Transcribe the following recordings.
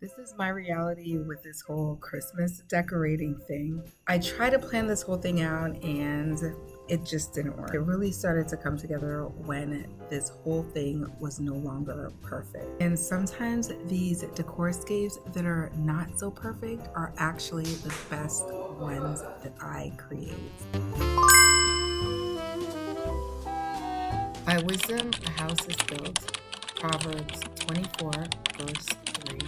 This is my reality with this whole Christmas decorating thing. I tried to plan this whole thing out and it just didn't work. It really started to come together when this whole thing was no longer perfect. And sometimes these decorscapes that are not so perfect are actually the best ones that I create. By wisdom, a house is built. Proverbs 24, verse 3.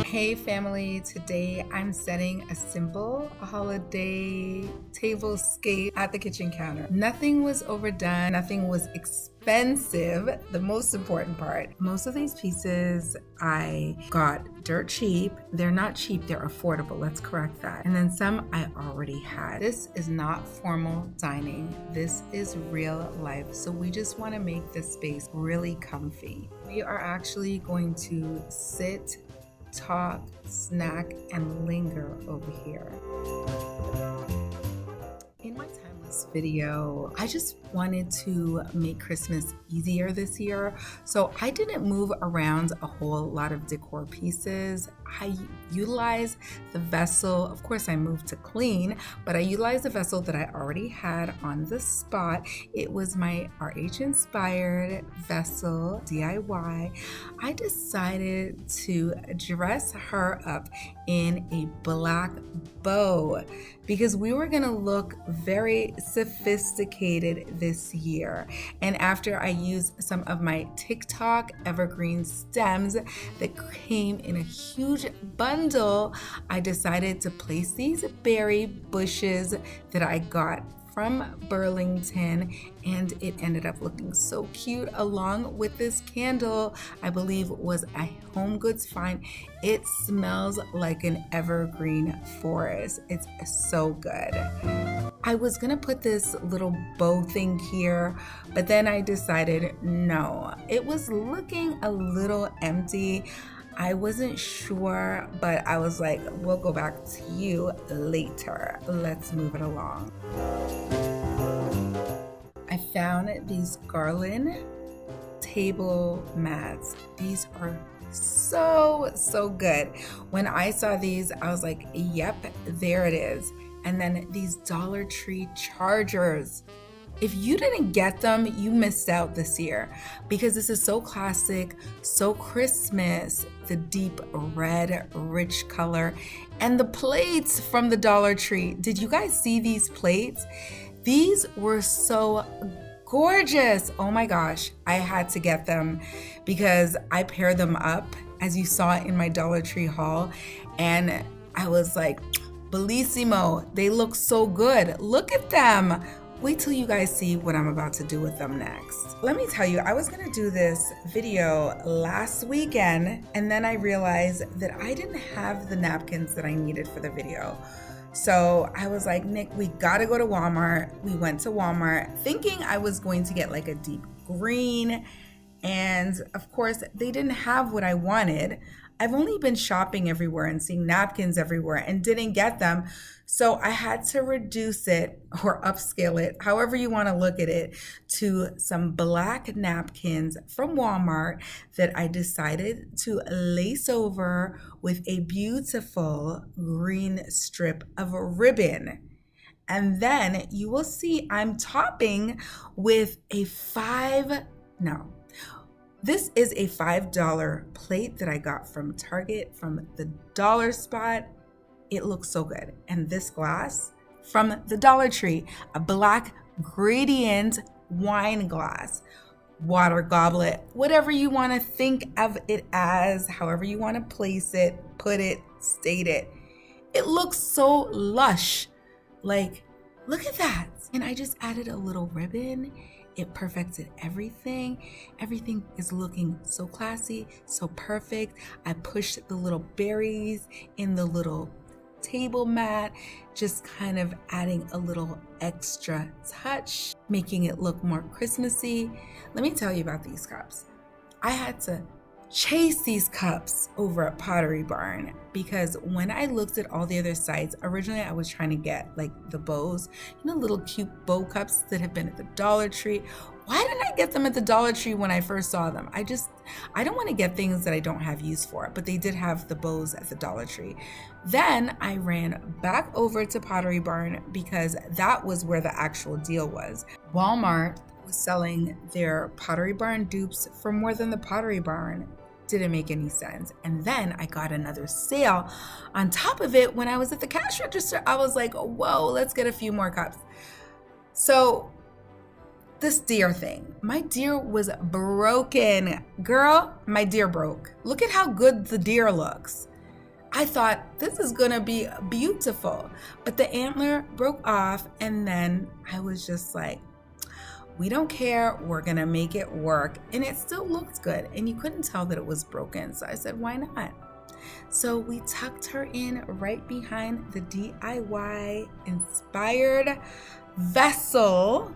Hey family, today I'm setting a simple holiday tablescape at the kitchen counter. Nothing was overdone, nothing was expensive. The most important part, most of these pieces I got dirt cheap. They're not cheap, they're affordable, let's correct that. And then some I already had. This is not formal dining, this is real life. So we just want to make this space really comfy. We are actually going to sit, talk, snack, and linger over here. In my timeless video, I just wanted to make Christmas easier this year, so I didn't move around a whole lot of decor pieces. I utilized the vessel, of course I moved to clean, but I utilized the vessel that I already had on the spot. It was my RH inspired vessel, DIY. I decided to dress her up in a black bow because we were gonna look very sophisticated this year. And after I used some of my TikTok evergreen stems that came in a huge bundle, I decided to place these berry bushes that I got from Burlington, and it ended up looking so cute along with this candle. I believe was a Home Goods find. It smells like an evergreen forest. It's so good. I was gonna put this little bow thing here, but then I decided no, it was looking a little empty. I wasn't sure, but I was like, we'll go back to you later. Let's move it along. I found these garland table mats. These are so good. When I saw these, I was like, yep, there it is. And then these Dollar Tree chargers. If you didn't get them, you missed out this year because this is so classic, so Christmas, the deep red, rich color, and the plates from the Dollar Tree. Did you guys see these plates? These were so gorgeous. Oh my gosh, I had to get them because I paired them up as you saw in my Dollar Tree haul, and I was like, bellissimo, they look so good. Look at them. Wait till you guys see what I'm about to do with them next. Let me tell you, I was gonna do this video last weekend, and then I realized that I didn't have the napkins that I needed for the video. So I was like, Nick, we gotta go to Walmart. We went to Walmart thinking I was going to get like a deep green, and of course they didn't have what I wanted. I've only been shopping everywhere and seeing napkins everywhere and didn't get them. So I had to reduce it or upscale it, however you want to look at it, to some black napkins from Walmart that I decided to lace over with a beautiful green strip of ribbon. And then you will see I'm topping with this is a $5 plate that I got from Target from the dollar spot. It looks so good. And this glass from the Dollar Tree, a black gradient wine glass, water goblet, whatever you want to think of it as, however you want to place it, put it, state it. It looks so lush. Like, look at that. And I just added a little ribbon. It perfected everything. Everything is looking so classy, so perfect. I pushed the little berries in the little table mat, just kind of adding a little extra touch, making it look more Christmassy. Let me tell you about these cups. I had to chase these cups over at Pottery Barn because when I looked at all the other sites, originally I was trying to get like the bows, little cute bow cups that have been at the Dollar Tree. Why didn't I get them at the Dollar Tree when I first saw them? I just I don't want to get things that I don't have use for, but they did have the bows at the Dollar Tree. Then I ran back over to Pottery Barn because that was where the actual deal was. Walmart was selling their Pottery Barn dupes for more than the Pottery Barn. Didn't make any sense. And then I got another sale on top of it when I was at the cash register. I was like, whoa, let's get a few more cups. So this deer thing, my deer was broken. Girl, my deer broke. Look at how good the deer looks. I thought this is gonna be beautiful, but the antler broke off, and then I was just like, we don't care, we're gonna make it work. And it still looked good, and you couldn't tell that it was broken. So I said, why not? So we tucked her in right behind the DIY inspired vessel.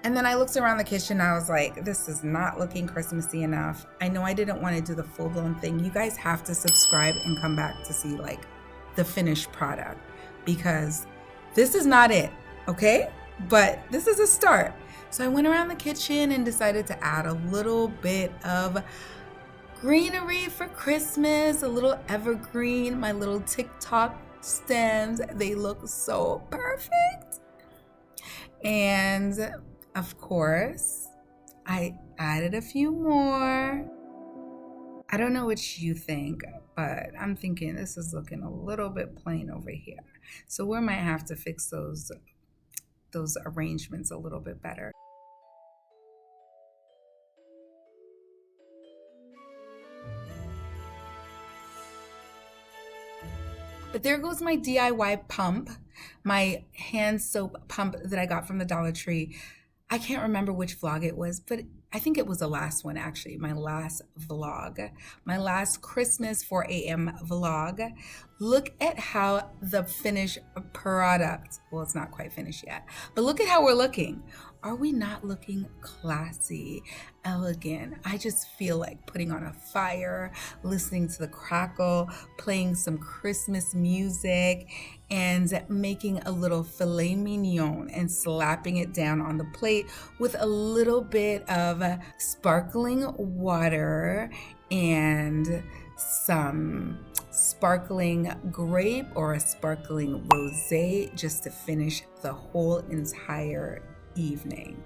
And then I looked around the kitchen and I was like, this is not looking Christmassy enough. I know I didn't want to do the full-blown thing. You guys have to subscribe and come back to see like the finished product, because this is not it, okay? But this is a start. So I went around the kitchen and decided to add a little bit of greenery for Christmas, a little evergreen, my little TikTok stems. They look so perfect. And of course, I added a few more. I don't know what you think, but I'm thinking this is looking a little bit plain over here. So we might have to fix those arrangements a little bit better. But there goes my DIY pump, my hand soap pump that I got from the Dollar Tree. I can't remember which vlog it was, but I think it was the last one, actually, my last vlog, my last Christmas 4 a.m. vlog. Look at how the finished product, well, it's not quite finished yet, but look at how we're looking. Are we not looking classy, elegant? I just feel like putting on a fire, listening to the crackle, playing some Christmas music, and making a little filet mignon and slapping it down on the plate with a little bit of sparkling water and some sparkling grape or a sparkling rosé just to finish the whole entire evening.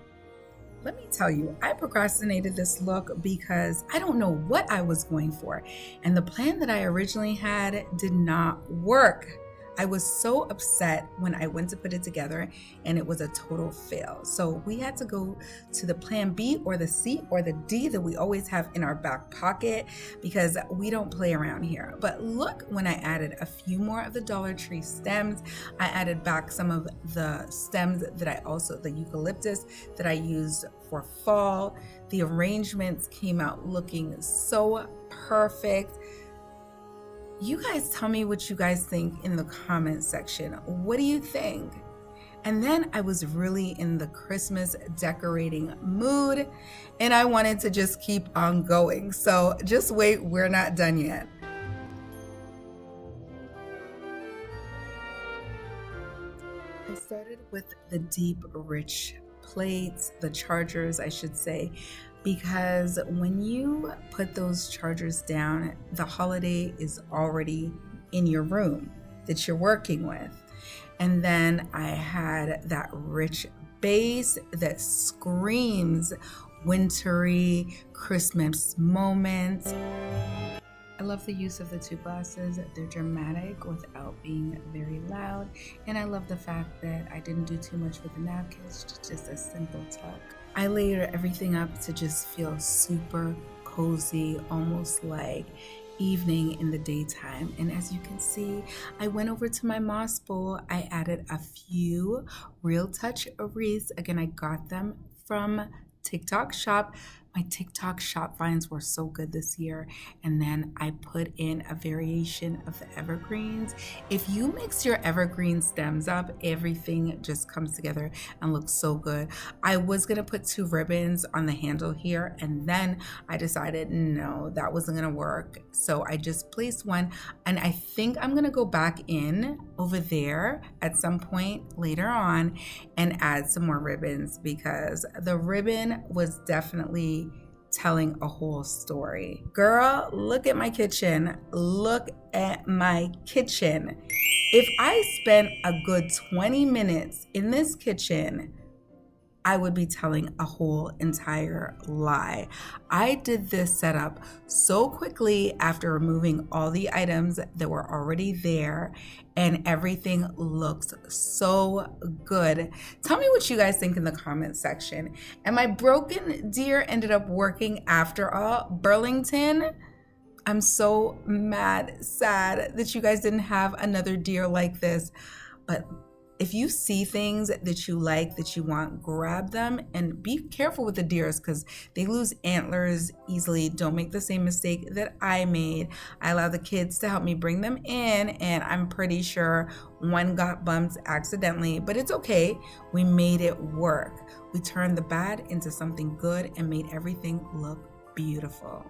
Let me tell you, I procrastinated this look because I don't know what I was going for, and the plan that I originally had did not work. I was so upset when I went to put it together and it was a total fail. So we had to go to the plan B or the C or the D that we always have in our back pocket because we don't play around here. But look, when I added a few more of the Dollar Tree stems, I added back some of the stems that the eucalyptus that I used for fall. The arrangements came out looking so perfect. You guys tell me what you guys think in the comment section. What do you think? And then I was really in the Christmas decorating mood and I wanted to just keep on going. So just wait, we're not done yet. I started with the deep, rich plates, the chargers, I should say, because when you put those chargers down, the holiday is already in your room that you're working with. And then I had that rich base that screams wintry Christmas moments. I love the use of the two glasses. They're dramatic without being very loud. And I love the fact that I didn't do too much with the napkins, just a simple tuck. I layered everything up to just feel super cozy, almost like evening in the daytime. And as you can see, I went over to my moss bowl. I added a few Real Touch wreaths. Again, I got them from TikTok Shop. My TikTok Shop finds were so good this year. And then I put in a variation of the evergreens. If you mix your evergreen stems up, everything just comes together and looks so good. I was gonna put 2 ribbons on the handle here, and then I decided no, that wasn't gonna work. So I just placed one, and I think I'm gonna go back in over there at some point later on and add some more ribbons, because the ribbon was definitely telling a whole story. Girl, look at my kitchen. Look at my kitchen. If I spent a good 20 minutes in this kitchen, I would be telling a whole entire lie. I did this setup so quickly after removing all the items that were already there, and everything looks so good. Tell me what you guys think in the comment section. And my broken deer ended up working after all. Burlington, I'm so sad that you guys didn't have another deer like this. But if you see things that you like, that you want, grab them, and be careful with the deers because they lose antlers easily. Don't make the same mistake that I made. I allowed the kids to help me bring them in, and I'm pretty sure one got bumped accidentally, but it's okay. We made it work. We turned the bad into something good and made everything look beautiful.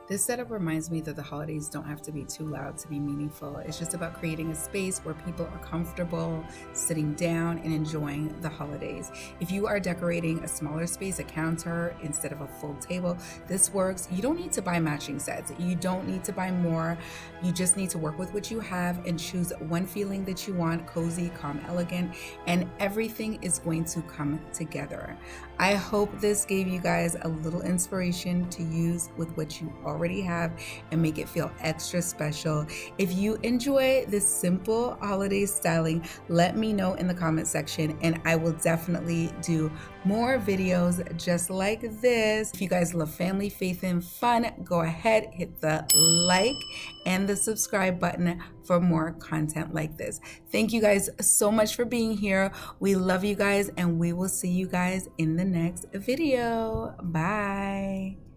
This setup reminds me that the holidays don't have to be too loud to be meaningful. It's just about creating a space where people are comfortable sitting down and enjoying the holidays. If you are decorating a smaller space, a counter instead of a full table, this works. You don't need to buy matching sets. You don't need to buy more. You just need to work with what you have and choose one feeling that you want: cozy, calm, elegant, and everything is going to come together. I hope this gave you guys a little inspiration to use with what you already have and make it feel extra special. If you enjoy this simple holiday styling, let me know in the comment section and I will definitely do more videos just like this. If you guys love family, faith, and fun, go ahead, hit the like and the subscribe button for more content like this. Thank you guys so much for being here. We love you guys and we will see you guys in the next video. Bye.